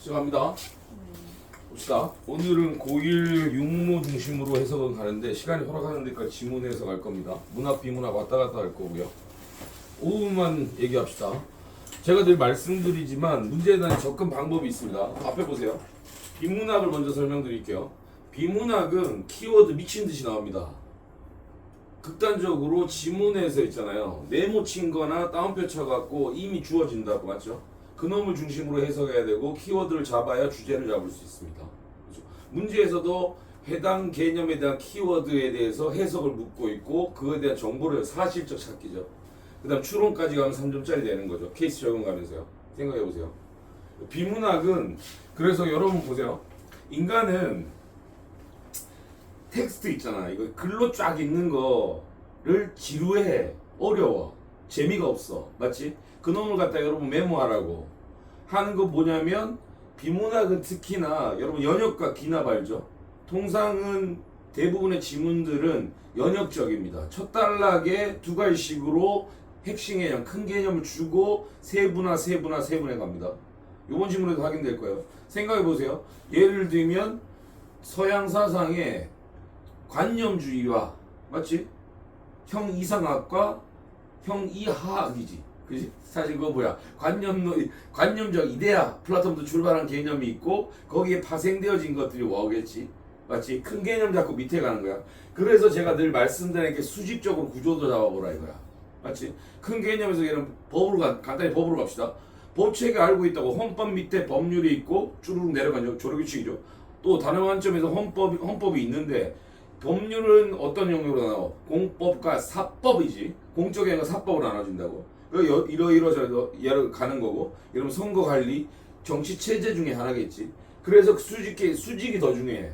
시작합니다. 봅시다. 오늘은 고1 육모 중심으로 해석은 가는데 시간이 허락하는 데까지 지문 해석할 겁니다. 문학 비문학 왔다 갔다 할 거고요. 5분만 얘기합시다. 제가 늘 말씀드리지만 문제에 대한 접근 방법이 있습니다. 앞에 보세요. 비문학을 먼저 설명드릴게요. 비문학은 키워드 미친듯이 나옵니다. 극단적으로 지문에서 있잖아요. 네모 친 거나 따옴표 쳐갖고 이미 주어진다고 맞죠? 그놈을 중심으로 해석해야 되고 키워드를 잡아야 주제를 잡을 수 있습니다. 그렇죠? 문제에서도 해당 개념에 대한 키워드에 대해서 해석을 묻고 있고 그거에 대한 정보를 사실적 찾기죠. 그 다음 추론까지 가면 3점짜리 되는 거죠. 케이스 적용 가면서요. 생각해보세요. 비문학은 그래서 여러분 보세요. 인간은 텍스트 있잖아. 이거 글로 쫙 있는 거를 지루해. 어려워. 재미가 없어. 맞지? 그놈을 갖다 여러분 메모하라고 하는 거 뭐냐면 비문학은 특히나 여러분 연역과 기납 알죠? 통상은 대부분의 지문들은 연역적입니다. 첫 단락에 두 가지씩으로 핵심 개념, 큰 개념을 주고 세분화해 갑니다. 이번 지문에도 확인될 거예요. 생각해 보세요. 예를 들면 서양 사상의 관념주의와 맞지? 형이상학과 형이하학이지. 그지? 사실 그거 뭐야? 관념적 이데아, 플라톤도 출발한 개념이 있고 거기에 파생되어진 것들이 뭐겠지? 맞지? 큰 개념 잡고 밑에 가는 거야. 그래서 제가 늘 말씀드리는 게 수직적으로 구조도 잡아보라 이거야. 맞지? 큰 개념에서 얘는 간단히 법으로 갑시다. 법칙에 알고 있다고 헌법 밑에 법률이 있고 쭈루룩 내려가죠. 조류규칙이죠. 또 다른 관점에서 헌법이 있는데 법률은 어떤 영역으로 나와? 공법과 사법이지. 공적인 거 사법으로 나눠진다고. 이러저러 예를 가는 거고. 이러면 선거 관리, 정치 체제 중에 하나겠지. 그래서 수직이 더 중요해.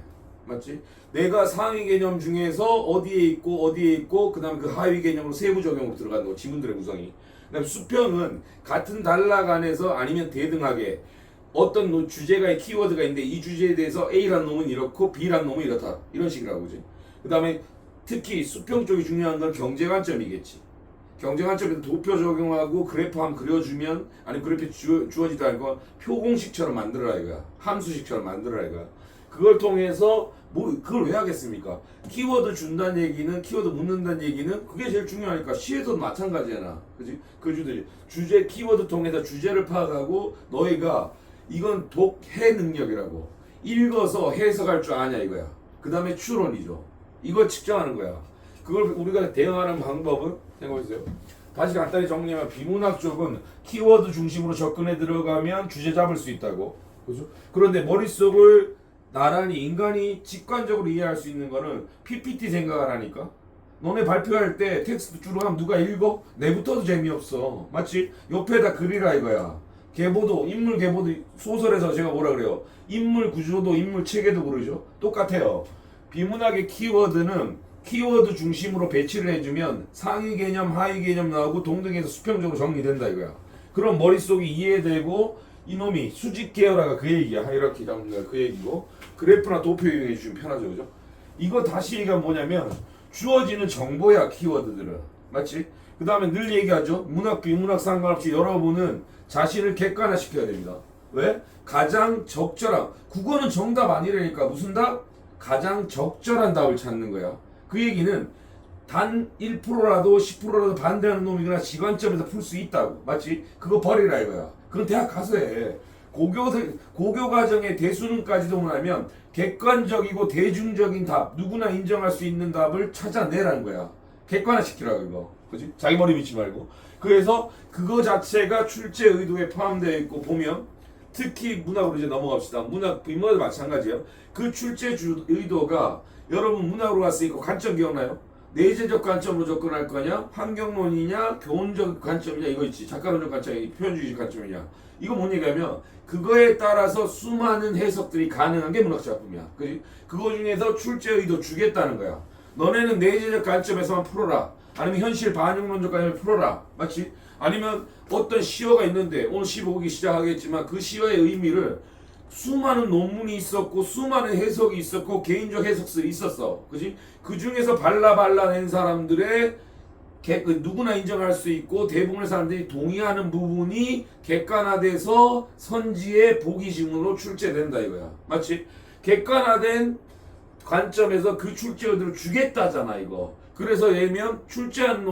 맞지? 내가 상위 개념 중에서 어디에 있고, 그 다음에 그 하위 개념으로 세부 적용으로 들어가는 거. 지문들의 구성이. 그 다음에 수평은 같은 단락 안에서 아니면 대등하게 어떤 주제가의 키워드가 있는데 이 주제에 대해서 A라는 놈은 이렇고 B라는 놈은 이렇다. 이런 식이라고 그지? 그 다음에 특히 수평 쪽이 중요한 건 경제 관점이겠지. 경제 관점에서 도표 적용하고 그래프 한번 그려주면 아니면 그래프 주어지도 않고 표공식처럼 만들어라 이거야. 함수식처럼 만들어라 이거야. 그걸 통해서 그걸 왜 하겠습니까? 키워드 준다는 얘기는 키워드 묻는다는 얘기는 그게 제일 중요하니까 시에서도 마찬가지잖아. 그지? 그 주제 키워드 통해서 주제를 파악하고 너희가 이건 독해 능력이라고 읽어서 해석할 줄 아냐 이거야. 그 다음에 추론이죠. 이걸 측정하는 거야. 그걸 우리가 대응하는 방법은 생각해보세요. 다시 간단히 정리하면 비문학 쪽은 키워드 중심으로 접근해 들어가면 주제 잡을 수 있다고. 그죠? 그런데 머릿속을 나란히 인간이 직관적으로 이해할 수 있는 거는 PPT 생각을 하니까. 너네 발표할 때 텍스트 주로 하면 누가 읽어? 내부터도 재미없어. 맞지? 옆에다 그리라 이거야. 인물 계보도 소설에서 제가 뭐라 그래요? 인물 구조도 인물 체계도 그러죠. 똑같아요. 비문학의 키워드는 키워드 중심으로 배치를 해주면 상위 개념, 하위 개념 나오고 동등해서 수평적으로 정리된다 이거야. 그럼 머릿속이 이해되고 이놈이 수직 계열화가 그 얘기야. 하이라키 잡는 거야. 그 얘기고 그래프나 도표 이용해 주시면 편하죠. 그죠? 이거 다시 얘기가 뭐냐면 주어지는 정보야 키워드들은. 맞지? 그 다음에 늘 얘기하죠. 문학, 비문학 상관없이 여러분은 자신을 객관화시켜야 됩니다. 왜? 가장 적절한 국어는 정답 아니라니까 무슨 답? 가장 적절한 답을 찾는 거야. 그 얘기는 단 1%라도 10%라도 반대하는 놈이거나 지관점에서 풀 수 있다고. 맞지? 그거 버리라 이거야. 그건 대학 가서 해. 고교 과정의 대수능까지도 하면 객관적이고 대중적인 답, 누구나 인정할 수 있는 답을 찾아내라는 거야. 객관화시키라고 이거. 그지? 자기 머리 믿지 말고. 그래서 그거 자체가 출제 의도에 포함되어 있고 보면 특히 문학으로 이제 넘어갑시다. 비문학도 마찬가지예요. 그 출제 의도가 여러분 문학으로 갔으니까 관점 기억나요? 내재적 관점으로 접근할 거냐? 환경론이냐? 교훈적 관점이냐? 이거 있지. 작가론적 관점이냐? 표현주의적 관점이냐? 이거 뭔 얘기냐면 그거에 따라서 수많은 해석들이 가능한 게 문학 작품이야. 그지? 그거 중에서 출제 의도 주겠다는 거야. 너네는 내재적 관점에서만 풀어라. 아니면 현실 반영론적 관점에서 풀어라. 맞지? 아니면 어떤 시어가 있는데 오늘 시 보기 시작하겠지만 그 시어의 의미를 수많은 논문이 있었고 수많은 해석이 있었고 개인적 해석들이 있었어. 그지? 그 중에서 발라낸 사람들의 누구나 인정할 수 있고 대부분의 사람들이 동의하는 부분이 객관화돼서 선지의 보기지문으로 출제된다 이거야. 맞지? 객관화된 관점에서 그 출제 의도를 주겠다잖아 이거. 그래서 예를 들면 출제한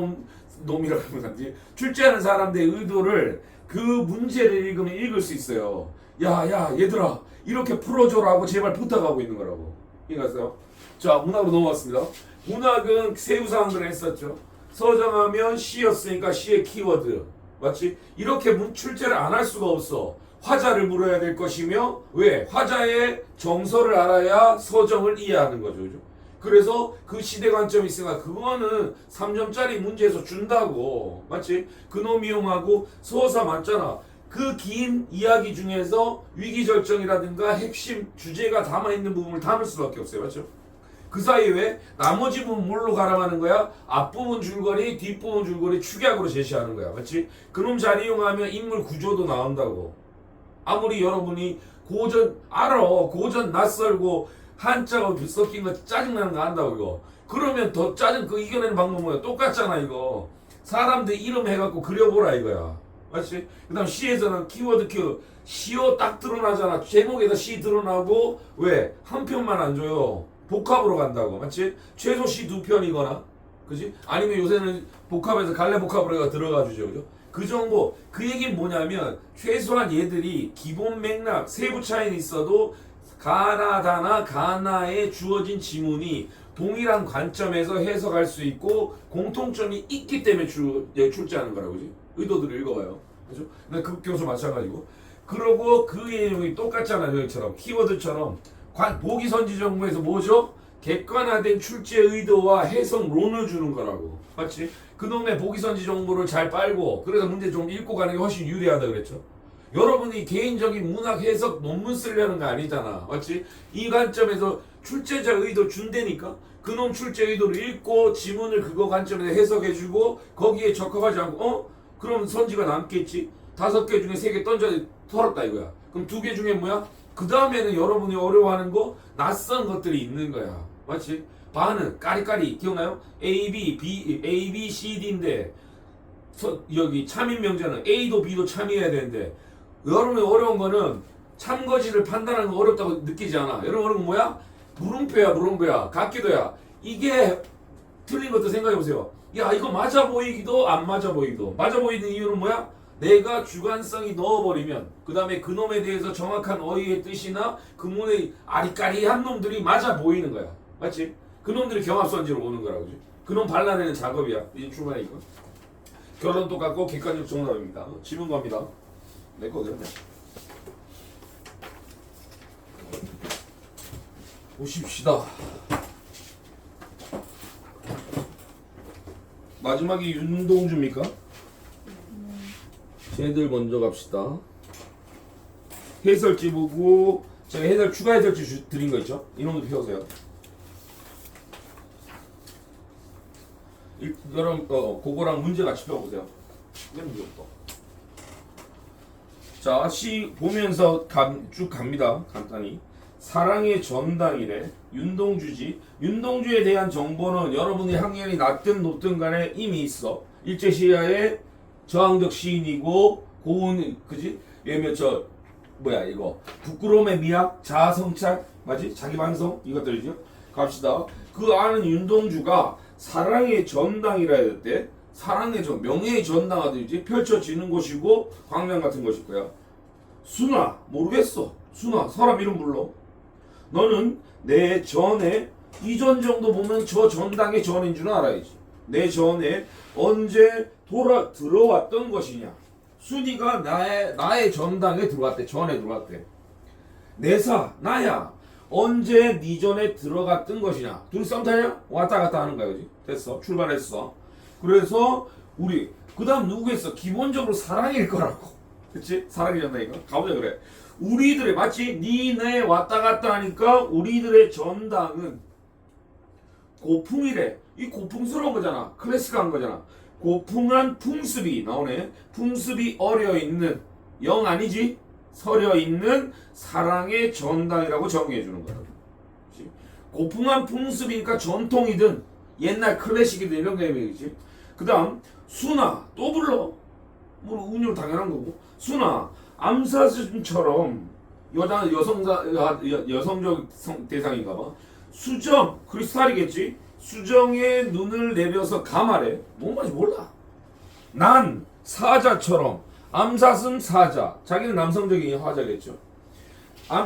놈이라고 하면 안 돼. 출제하는 사람들의 의도를 그 문제를 읽으면 읽을 수 있어요. 야 얘들아 이렇게 풀어줘라고 제발 부탁하고 있는 거라고. 이해갔어요? 자, 문학으로 넘어왔습니다. 문학은 세부사항들을 했었죠. 서정하면 시였으니까 시의 키워드. 맞지? 이렇게 출제를 안 할 수가 없어. 화자를 물어야 될 것이며, 왜? 화자의 정서를 알아야 서정을 이해하는 거죠. 그죠? 그래서 그 시대 관점이 있으니까 그거는 3점짜리 문제에서 준다고. 맞지? 근엄이용하고 서사 맞잖아. 그 긴 이야기 중에서 위기절정이라든가 핵심 주제가 담아있는 부분을 담을 수밖에 없어요. 맞죠? 그 사이에 왜? 나머지 부분 뭘로 가람하는 거야? 앞부분 줄거리, 뒷부분 줄거리 축약으로 제시하는 거야. 맞지? 그놈 잘 이용하면 인물 구조도 나온다고. 아무리 여러분이 고전 낯설고 한자가 섞인 거 짜증나는 거 안다고 이거. 그러면 더 짜증 그 이겨내는 방법 뭐야? 똑같잖아 이거. 사람들 이름 해갖고 그려보라 이거야. 맞지? 그 다음 시에서는 키워드 시어 딱 드러나잖아. 제목에다 시 드러나고 왜? 한 편만 안 줘요. 복합으로 간다고. 맞지? 최소 시 2편이거나 그지? 아니면 요새는 복합에서 갈래 복합으로 들어가 주죠. 그죠? 그 정도. 그 얘기는 뭐냐면 최소한 얘들이 기본 맥락 세부 차이는 있어도 가나다나 가나에 주어진 지문이 동일한 관점에서 해석할 수 있고 공통점이 있기 때문에 출제하는 거라고. 그지? 의도들을 읽어봐요. 그죠? 급교수 마찬가지고. 그러고 그 내용이 똑같잖아요. 여기처럼 키워드처럼 보기선지 정보에서 뭐죠? 객관화된 출제 의도와 해석론을 주는 거라고. 맞지? 그놈의 보기선지 정보를 잘 빨고 그래서 문제 좀 읽고 가는 게 훨씬 유리하다 그랬죠. 여러분이 개인적인 문학 해석 논문 쓰려는 거 아니잖아. 맞지? 이 관점에서 출제자 의도 준다니까 그놈 출제 의도를 읽고 지문을 그거 관점에서 해석해주고 거기에 적합하지 않고 그럼 선지가 남겠지. 5개 중에 3개 던져 털었다 이거야. 그럼 2개 중에 뭐야? 그 다음에는 여러분이 어려워하는 거 낯선 것들이 있는 거야. 맞지? 반응 까리까리 기억나요? A, B, C, D인데 여기 참인 명제는 A도 B도 참여해야 되는데 여러분이 어려운 거는 참거지를 판단하는 거 어렵다고 느끼지 않아. 여러분 어려운 건 뭐야? 물음표야 각기도야. 이게 틀린 것도 생각해보세요. 야 이거 맞아 보이기도 안 맞아 보이기도. 맞아 보이는 이유는 뭐야? 내가 주관성이 넣어버리면 그 다음에 그놈에 대해서 정확한 어휘의 뜻이나 그놈의 아리까리한 놈들이 맞아 보이는 거야. 맞지? 그놈들이 경합선지로 오는 거라고. 그지? 그놈 발라내는 작업이야. 이제 출발해 이거. 결론 똑같고 객관적 정답입니다. 지문 갑니다. 내 거거든. 보십시다. 마지막이 윤동주입니까? 쟤들 먼저 갑시다. 해설지 보고 제가 추가 해설지 드린 거 있죠? 이놈도 펴세요. 여러분 그거랑 문제 같이 펴보세요. 문제 없다. 자, 시 보면서 쭉 갑니다. 간단히. 사랑의 전당이래. 윤동주지. 윤동주에 대한 정보는 여러분이 학년이 낮든 높든 간에 이미 있어. 일제시대의 저항적 시인이고 고운 그지? 예면 이거 부끄러움의 미학, 자아성찰 맞지? 자기 반성 이것들이죠. 갑시다. 그 아는 윤동주가 사랑의 전당이라 해야 돼. 사랑의 명예의 전당하듯이 펼쳐지는 곳이고 광명 같은 것일 거야. 순아 모르겠어. 순아 사람 이름 불러. 너는 내 전에 이전 정도 보면 저 전당의 전인 줄 알아야지. 내 전에 언제 들어왔던 것이냐. 순이가 나의 전당에 들어왔대. 전에 들어왔대. 내사 나야 언제 네 전에 들어갔던 것이냐. 둘이 썸 타냐? 왔다 갔다 하는 거야. 그지? 됐어. 출발했어. 그래서 우리 그 다음 누구겠어? 기본적으로 사랑일 거라고. 그치? 사랑이 전당이니까 가보자 그래. 우리들의 마치 니네 왔다 갔다 하니까 우리들의 전당은 고풍이래. 이 고풍스러운 거잖아. 클래식한 거잖아. 고풍한 풍습이 나오네. 풍습이 어려있는 영 아니지? 서려있는 사랑의 전당이라고 정의해주는 거야. 고풍한 풍습이니까 전통이든 옛날 클래식이든 이런 개념이지. 그 다음 수나 또 불러. 뭐 운율 당연한 거고. 수나 암사슴처럼 여성적 대상인가 봐. 수정 크리스탈이겠지. 수정에 눈을 내려서 감아래. 뭔 말인지 몰라. 난 사자처럼 암사슴 사자. 자기는 남성적인 화자겠죠.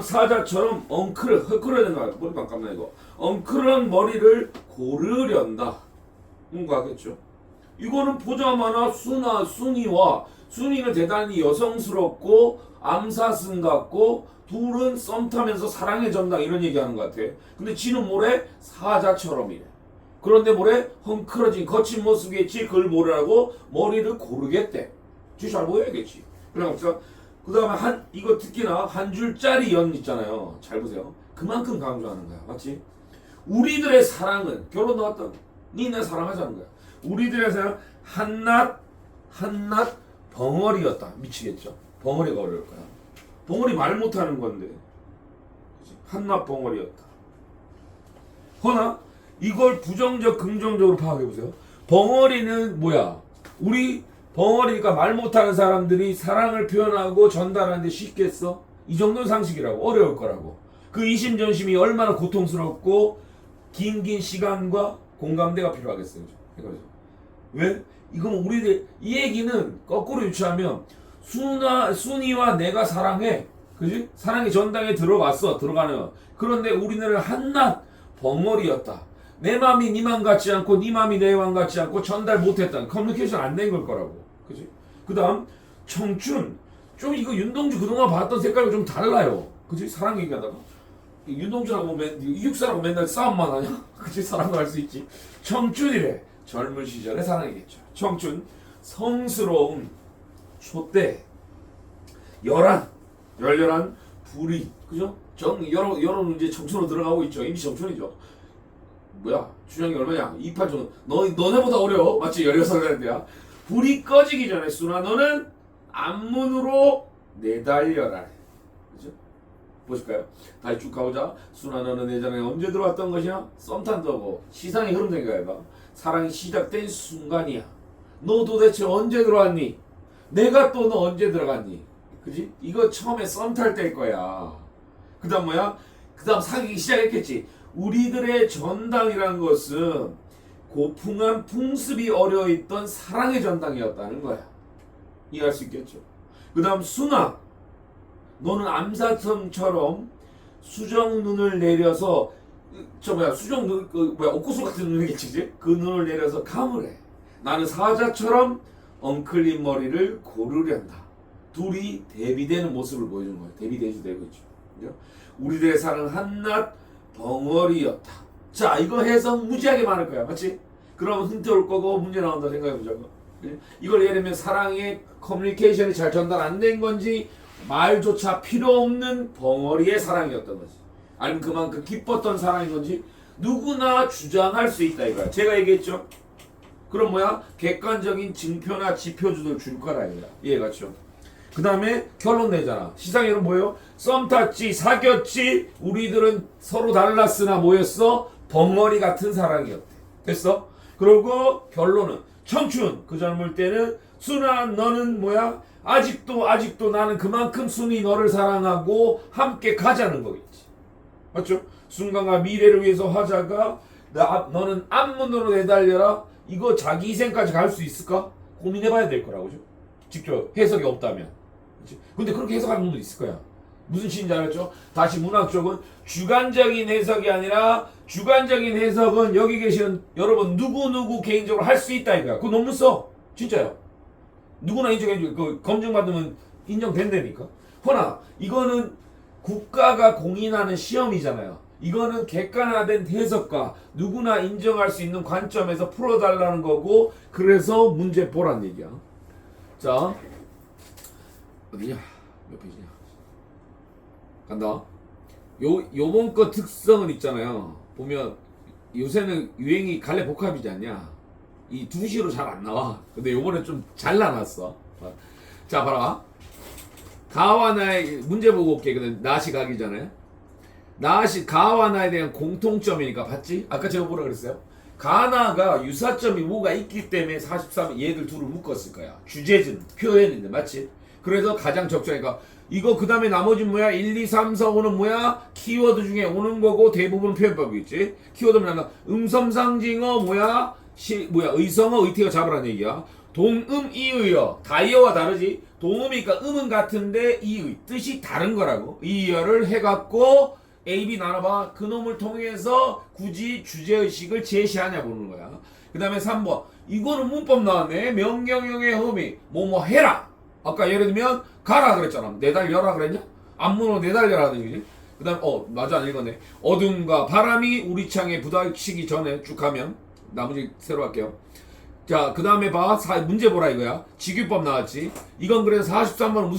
사자처럼 헝클어야 된다. 머리 잠깐만 이거. 엉클은 머리를 고르련다. 뭔가 하겠죠. 이거는 보자마자 순이는 대단히 여성스럽고 암사슴 같고 둘은 썸 타면서 사랑의 전당 이런 얘기하는 것 같아. 근데 지는 뭐래? 사자처럼이래. 그런데 뭐래? 헝클어진 거친 모습이겠지. 그걸 뭐라고? 머리를 고르겠대. 잘 보여야겠지. 그러니까 그 다음에 이거 특히나 한 줄짜리 연 있잖아요. 잘 보세요. 그만큼 강조하는 거야. 맞지? 우리들의 사랑은 결혼 나왔다. 니네 사랑하자는 거야. 우리들의 사랑 한낱 벙어리였다. 미치겠죠? 벙어리가 어려울 거야. 벙어리 말 못하는 건데. 그치? 한낱 벙어리였다. 허나 이걸 부정적 긍정적으로 파악해 보세요. 벙어리는 뭐야? 우리 벙어리니까 말 못하는 사람들이 사랑을 표현하고 전달하는데 쉽겠어? 이 정도는 상식이라고. 어려울 거라고. 그 이심전심이 얼마나 고통스럽고 긴 시간과 공감대가 필요하겠어요. 그죠? 왜? 이건 우리들 이 얘기는 거꾸로 유추하면 순이와 내가 사랑해. 그지? 사랑의 전당에 들어가는. 그런데 우리는 한낱 벙어리였다. 내 마음이 네 맘 같지 않고 네 마음이 내 마음 같지 않고 전달 못했다. 커뮤니케이션 안 된 걸 거라고. 그지? 그 다음 청춘. 좀 이거 윤동주 그동안 봤던 색깔과 좀 달라요. 그지? 사랑 얘기하다가 윤동주하고 이육사라고 맨날 싸움만 하냐? 그치? 사랑도 할 수 있지. 청춘이래. 젊은 시절의 사랑이겠죠. 청춘. 성스러운 촛대. 열렬한 불이. 그죠? 여론 이제 청춘으로 들어가고 있죠. 이미 청춘이죠. 뭐야? 주량이 얼마냐? 28 정도. 너네보다 어려워. 맞지? 16살인데야. 불이 꺼지기 전에 순아 너는 앞문으로 내달려라. 그죠? 보실까요? 다시 쭉 가보자. 순아 너는 예전에 언제 들어왔던 것이야? 썸 탄다고. 시상이 흐름된 거야. 사랑이 시작된 순간이야. 너 도대체 언제 들어왔니? 내가 또 너 언제 들어갔니? 그지? 이거 처음에 썸 탈 때일 거야. 그 다음 뭐야? 그 다음 사귀기 시작했겠지. 우리들의 전당이란 것은 고풍한 풍습이 어려있던 사랑의 전당이었다는 거야. 이해할 수 있겠죠? 그 다음 순아 너는 암사슴처럼 수정 눈을 내려서 수정 눈 옥구슬 같은 눈이겠지? 그 눈을 내려서 감으래. 나는 사자처럼 엉클린 머리를 고르련다. 둘이 대비되는 모습을 보여주는 거예요. 대비되지 되고 있죠. 그죠? 우리들의 사랑은 한낱 벙어리였다. 자, 이거 해석 무지하게 많을 거야. 맞지? 그러면 힌트 올 거고 문제 나온다 생각해보자고. 이걸 예를 들면 사랑의 커뮤니케이션이 잘 전달 안 된 건지 말조차 필요 없는 벙어리의 사랑이었던 거지. 아니면 그만큼 기뻤던 사랑인 건지 누구나 주장할 수 있다 이거야. 제가 얘기했죠. 그럼 뭐야? 객관적인 증표나 지표주들 줄 거라 이거야. 이해갔죠? 그 다음에 결론 내잖아. 시상에는 뭐예요? 썸 탔지, 사귀었지, 우리들은 서로 달랐으나 뭐였어? 벙어리 같은 사랑이었대. 됐어? 그리고 결론은 청춘. 그 젊을 때는 순아 너는 뭐야? 아직도 나는 그만큼 순이 너를 사랑하고 함께 가자는 거겠지. 맞죠? 순간과 미래를 위해서 하자가 너는 앞문으로 내달려라. 이거 자기 희생까지 갈 수 있을까? 고민해봐야 될 거라고. 그죠? 직접 해석이 없다면. 근데 그렇게 해석하는 분도 있을 거야. 무슨 시인지 알았죠? 다시 문학 쪽은 주관적인 해석이 아니라 주관적인 해석은 여기 계시는 여러분 누구 개인적으로 할 수 있다 이거야. 그거 논문 써. 진짜요. 누구나 인정해줘. 그 검증받으면 인정된다니까. 허나 이거는 국가가 공인하는 시험이잖아요. 이거는 객관화된 해석과 누구나 인정할 수 있는 관점에서 풀어달라는 거고 그래서 문제 보란 얘기야. 자 어디냐? 몇 페이지냐? 간다. 요번 거 특성은 있잖아요. 보면 요새는 유행이 갈래 복합이지 않냐? 이 2시로 잘 안 나와. 근데 요번에 좀 잘 나왔어. 자 봐라. 가와 나의 문제 보고 올게. 근데 나시 가기 전에 가와 나에 대한 공통점이니까 봤지? 아까 제가 뭐라 그랬어요? 가나가 유사점이 뭐가 있기 때문에 43 얘들 둘을 묶었을 거야. 주제는 표현인데 맞지? 그래서 가장 적절하니까 이거 그 다음에 나머지는 뭐야? 1, 2, 3, 4, 5는 뭐야? 키워드 중에 오는 거고 대부분 표현법이겠지? 키워드는 뭐냐? 음성상징어 뭐야? 의성어 의태어 잡으라는 얘기야. 동음 이의어 다이어와 다르지? 동음이니까 음은 같은데 이의 뜻이 다른 거라고. 이의어를 해갖고 A, B 나눠봐. 그놈을 통해서 굳이 주제의식을 제시하냐 보는 거야. 그 다음에 3번 이거는 문법 나왔네. 명령형의 혐의 뭐뭐 해라. 아까 예를 들면 가라 그랬잖아. 내달려라 그랬냐? 앞문으로 내달려라 하는 얘기지. 그 다음 맞아 안 읽었네. 어둠과 바람이 우리 창에 부닥치기 전에 쭉 가면 나머지 새로 할게요. 자 그 다음에 봐 문제 보라 이거야. 직유법 나왔지. 이건 그래서 43번은 무슨